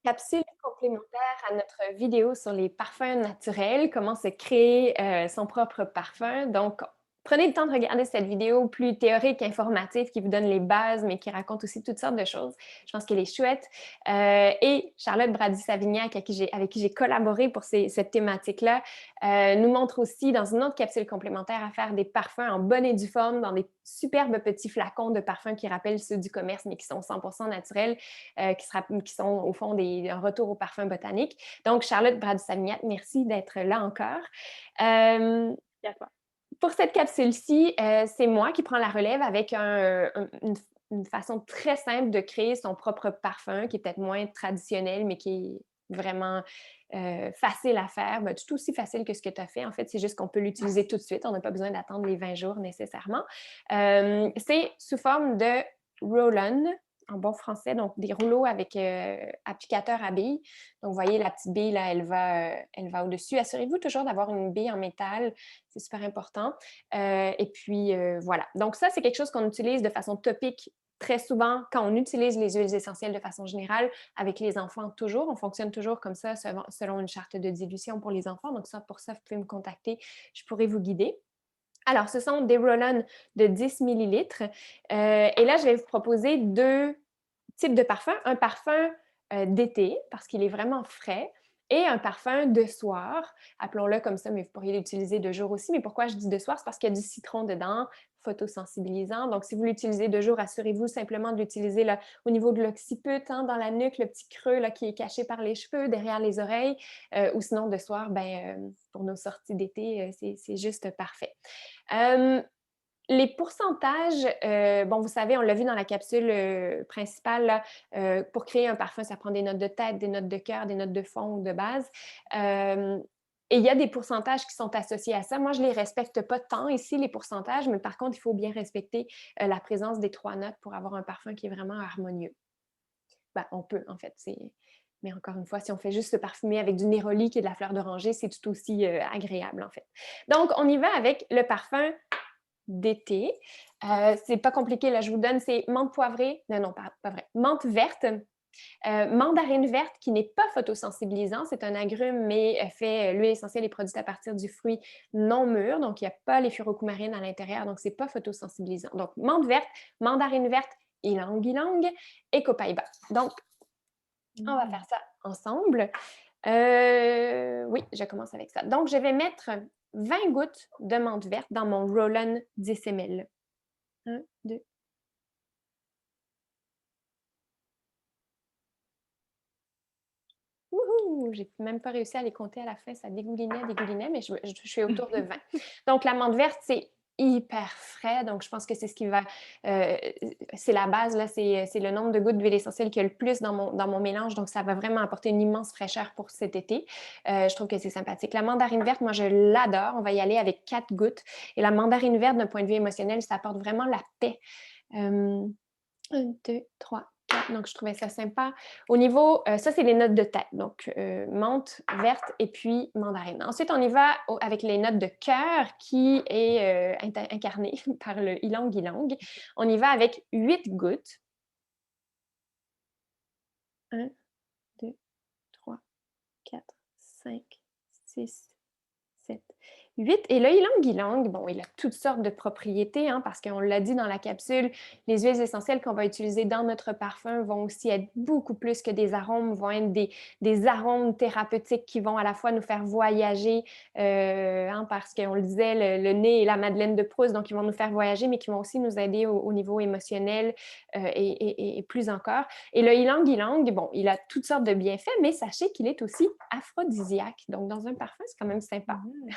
Capsule complémentaire à notre vidéo sur les parfums naturels, comment se créer son propre parfum. Donc, prenez le temps de regarder cette vidéo plus théorique, informative, qui vous donne les bases, mais qui raconte aussi toutes sortes de choses. Je pense qu'elle est chouette. Et Charlotte Brady-Savignac, avec qui j'ai collaboré pour cette thématique-là, nous montre aussi dans une autre capsule complémentaire à faire des parfums en bonne et due forme, dans des superbes petits flacons de parfums qui rappellent ceux du commerce, mais qui sont 100% naturels, qui sont au fond un retour au parfum botanique. Donc, Charlotte Brady-Savignac, merci d'être là encore. Euh, À toi. pour cette capsule-ci, c'est moi qui prends la relève avec une façon très simple de créer son propre parfum, qui est peut-être moins traditionnel, mais qui est vraiment facile à faire. Ben, tout aussi facile que ce que tu as fait. En fait, c'est juste qu'on peut l'utiliser tout de suite. On n'a pas besoin d'attendre les 20 jours nécessairement. C'est sous forme de roll-on, en bon français, donc des rouleaux avec applicateur à billes. Donc, vous voyez, la petite bille, là, elle va au-dessus. Assurez-vous toujours d'avoir une bille en métal, c'est super important. Et puis, voilà. Donc, ça, c'est quelque chose qu'on utilise de façon topique très souvent quand on utilise les huiles essentielles de façon générale. Avec les enfants, toujours. On fonctionne toujours comme ça selon une charte de dilution pour les enfants. Donc, ça, pour ça, vous pouvez me contacter. Je pourrais vous guider. Alors, ce sont des roll-on de 10 millilitres. Et là, je vais vous proposer deux types de parfums. Un parfum d'été, parce qu'il est vraiment frais, et un parfum de soir, appelons-le comme ça, mais vous pourriez l'utiliser de jour aussi. Mais pourquoi je dis de soir? C'est parce qu'il y a du citron dedans, photosensibilisant. Donc, si vous l'utilisez de jour, assurez-vous simplement de l'utiliser là, au niveau de l'occiput, hein, dans la nuque, le petit creux là, qui est caché par les cheveux, derrière les oreilles. Ou sinon, de soir, pour nos sorties d'été, c'est juste parfait. Euh, les pourcentages, bon, vous savez, on l'a vu dans la capsule principale, là, pour créer un parfum, ça prend des notes de tête, des notes de cœur, des notes de fond ou de base. Euh, et il y a des pourcentages qui sont associés à ça. Moi, je ne les respecte pas tant ici, les pourcentages, mais par contre, il faut bien respecter la présence des trois notes pour avoir un parfum qui est vraiment harmonieux. Ben, on peut, en fait. Mais encore une fois, si on fait juste se parfumer avec du néroli qui est de la fleur d'oranger, c'est tout aussi agréable, en fait. Donc, on y va avec le parfum d'été. C'est pas compliqué, là, je vous donne, c'est menthe poivrée, non, non, pas vrai, menthe verte, mandarine verte qui n'est pas photosensibilisant, c'est un agrume, mais l'huile essentielle est produite à partir du fruit non mûr, donc il n'y a pas les furocumarines à l'intérieur, donc c'est pas photosensibilisant. Donc, menthe verte, mandarine verte, ylang ylang et copaïba. Donc, on va faire Mmh. ça ensemble. Oui, je commence avec ça. Donc, je vais mettre 20 gouttes de menthe verte dans mon roll-on 10 ml. 1, 2. Wouhou! J'ai même pas réussi à les compter à la fin. Ça dégoulinait, mais je suis autour de 20. Donc, la menthe verte, c'est hyper frais. Donc, je pense que c'est ce qui va. euh, c'est la base, là. C'est le nombre de gouttes d'huile essentielle qu'il y a le plus dans mon mélange. Donc, ça va vraiment apporter une immense fraîcheur pour cet été. Je trouve que c'est sympathique. La mandarine verte, moi, je l'adore. On va y aller avec 4 gouttes. Et la mandarine verte, d'un point de vue émotionnel, ça apporte vraiment la paix. Euh, 1, 2, 3, 4. Donc, je trouvais ça sympa. Au niveau, ça, c'est les notes de tête. Donc, menthe, verte et puis mandarine. Ensuite, on y va avec les notes de cœur qui est incarné par le ylang ylang. On y va avec 8 gouttes. 1, 2, 3, 4, 5, 6, 7, 8. Et le ylang-ylang, bon, il a toutes sortes de propriétés, hein, parce qu'on l'a dit dans la capsule, les huiles essentielles qu'on va utiliser dans notre parfum vont aussi être beaucoup plus que des arômes, vont être des arômes thérapeutiques qui vont à la fois nous faire voyager, hein, parce qu'on le disait, le nez est la Madeleine de Proust, donc ils vont nous faire voyager, mais qui vont aussi nous aider au niveau émotionnel et plus encore. Et le ylang-ylang, bon, il a toutes sortes de bienfaits, mais sachez qu'il est aussi aphrodisiaque. Donc, dans un parfum, c'est quand même sympa. Mmh.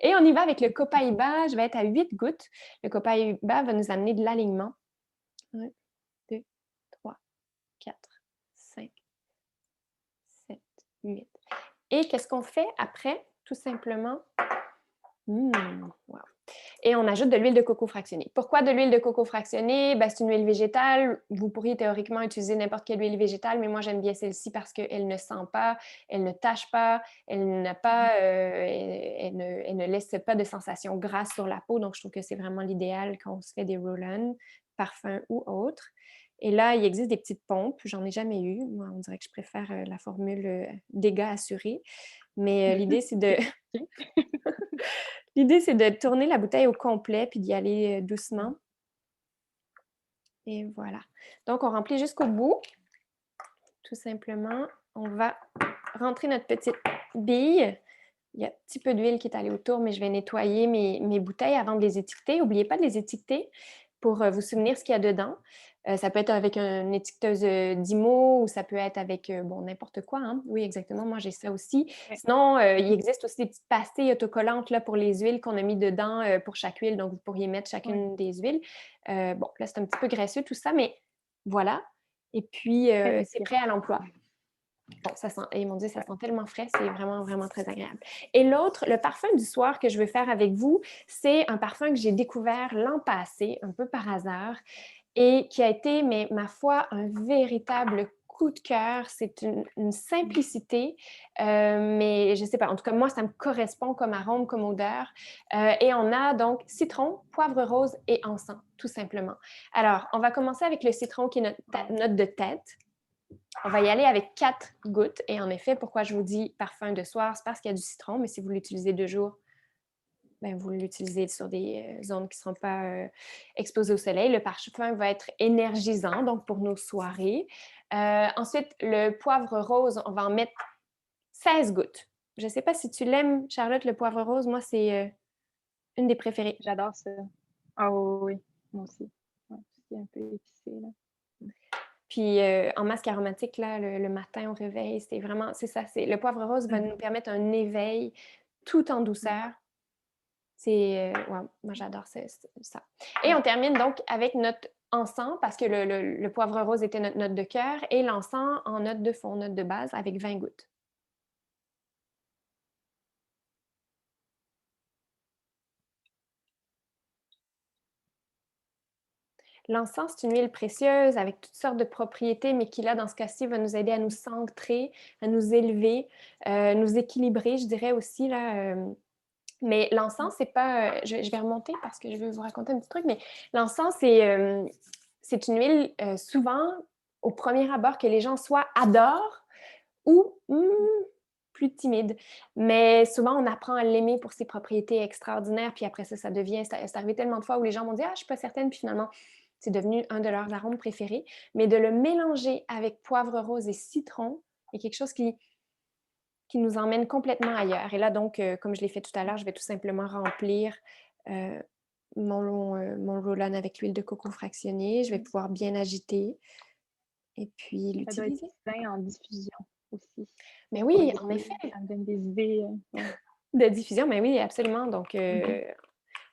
Et on y va avec le copaïba. Je vais être à 8 gouttes. Le copaïba va nous amener de l'alignement. 1, 2, 3, 4, 5, 7, 8. Et qu'est-ce qu'on fait après? Tout simplement, wow. Et on ajoute de l'huile de coco fractionnée. Pourquoi de l'huile de coco fractionnée? Ben, c'est une huile végétale. Vous pourriez théoriquement utiliser n'importe quelle huile végétale, mais moi, j'aime bien celle-ci parce qu'elle ne sent pas, elle ne tache pas, elle n'a pas, elle ne laisse pas de sensation grasse sur la peau. Donc, je trouve que c'est vraiment l'idéal quand on se fait des roll-on, parfums ou autres. Et là, il existe des petites pompes. J'en ai jamais eu. Moi, on dirait que je préfère la formule dégâts assurés. Mais l'idée, c'est de l'idée, c'est de tourner la bouteille au complet puis d'y aller doucement. Et voilà. Donc, on remplit jusqu'au bout. Tout simplement, on va rentrer notre petite bille. Il y a un petit peu d'huile qui est allée autour, mais je vais nettoyer mes bouteilles avant de les étiqueter. N'oubliez pas de les étiqueter pour vous souvenir ce qu'il y a dedans. Ça peut être avec une étiqueteuse d'IMO ou ça peut être avec bon, n'importe quoi. Hein. Oui, exactement. Moi, j'ai ça aussi. Ouais. Sinon, il existe aussi des petites pastilles autocollantes là, pour les huiles qu'on a mis dedans pour chaque huile. Donc, vous pourriez mettre Ouais. chacune des huiles. Bon, là, c'est un petit peu graisseux tout ça, mais voilà. Et puis, Très c'est prêt à efficace. l'emploi. Bon, ça sent, et mon Dieu, ça Ouais. sent tellement frais, c'est vraiment, vraiment très agréable. Et l'autre, le parfum du soir que je veux faire avec vous, c'est un parfum que j'ai découvert l'an passé, un peu par hasard, et qui a été, mais ma foi, un véritable coup de cœur. C'est une simplicité, mais je ne sais pas, en tout cas, moi, ça me correspond comme arôme, comme odeur. Et on a donc citron, poivre rose et encens, tout simplement. Alors, on va commencer avec le citron qui est notre note de tête. On va y aller avec 4 gouttes. Et en effet, pourquoi je vous dis parfum de soir, c'est parce qu'il y a du citron, mais si vous l'utilisez 2 jours, ben, vous l'utilisez sur des zones qui ne seront pas exposées au soleil. Le parfum va être énergisant, donc pour nos soirées. Ensuite, le poivre rose, on va en mettre 16 gouttes. Je ne sais pas si tu l'aimes, Charlotte, le poivre rose. Moi, c'est une des préférées. J'adore ça. Ah oui, oui, moi aussi. Ouais, tout ce qui est un peu épicé, là. Puis en masque aromatique, là, le matin au réveil, c'est vraiment, c'est ça. Le poivre rose va nous permettre un éveil tout en Mmh. douceur. C'est, ouais, moi j'adore ça. Et Ouais. on termine donc avec notre encens, parce que le poivre rose était notre note de cœur, et l'encens en note de fond, note de base, avec 20 gouttes. L'encens, c'est une huile précieuse avec toutes sortes de propriétés, mais qui là, dans ce cas-ci, va nous aider à nous centrer, à nous élever, nous équilibrer, je dirais aussi, là. Mais l'encens, c'est pas. Je vais remonter parce que je vais vous raconter un petit truc, mais l'encens, c'est une huile souvent au premier abord que les gens soit adorent ou plus timide. Mais souvent, on apprend à l'aimer pour ses propriétés extraordinaires, puis après ça, ça devient. C'est arrivé tellement de fois où les gens m'ont dit: Ah, je suis pas certaine, puis finalement, c'est devenu un de leurs arômes préférés. Mais de le mélanger avec poivre rose et citron est quelque chose qui nous emmène complètement ailleurs. Et là, donc, comme je l'ai fait tout à l'heure, je vais tout simplement remplir euh, mon roll-on avec l'huile de coco fractionnée. Je vais pouvoir bien agiter et puis Ça doit être l'utiliser. sain en diffusion aussi, Mais pour oui, en l'été. effet, Ça me donne des idées, ouais. de diffusion, mais oui, absolument. Donc, Mmh.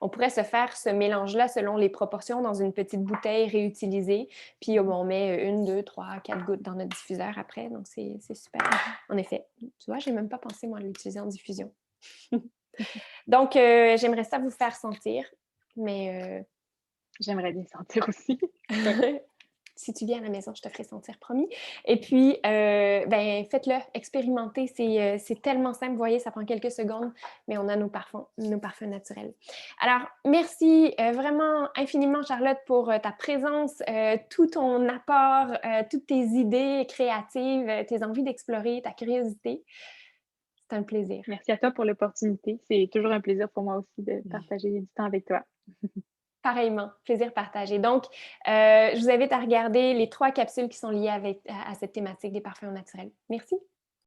on pourrait se faire ce mélange-là selon les proportions dans une petite bouteille réutilisée. Puis, Mmh. on met 1, 2, 3, 4 gouttes dans notre diffuseur après. Donc, c'est super. Mmh. En effet. Tu vois, j'ai même pas pensé, moi, à l'utiliser en diffusion. Donc, j'aimerais ça vous faire sentir, mais J'aimerais bien sentir aussi. Ouais. si tu viens à la maison, je te ferai sentir, promis. Et puis, ben, faites-le, expérimentez, c'est tellement simple, vous voyez, ça prend quelques secondes, mais on a nos parfums naturels. Alors, merci vraiment infiniment, Charlotte, pour ta présence, tout ton apport, toutes tes idées créatives, tes envies d'explorer, ta curiosité. C'est un plaisir. Merci à toi pour l'opportunité. C'est toujours un plaisir pour moi aussi de partager du temps avec toi. Pareillement, plaisir partagé. Donc, je vous invite à regarder les 3 capsules qui sont liées à cette thématique des parfums naturels. Merci.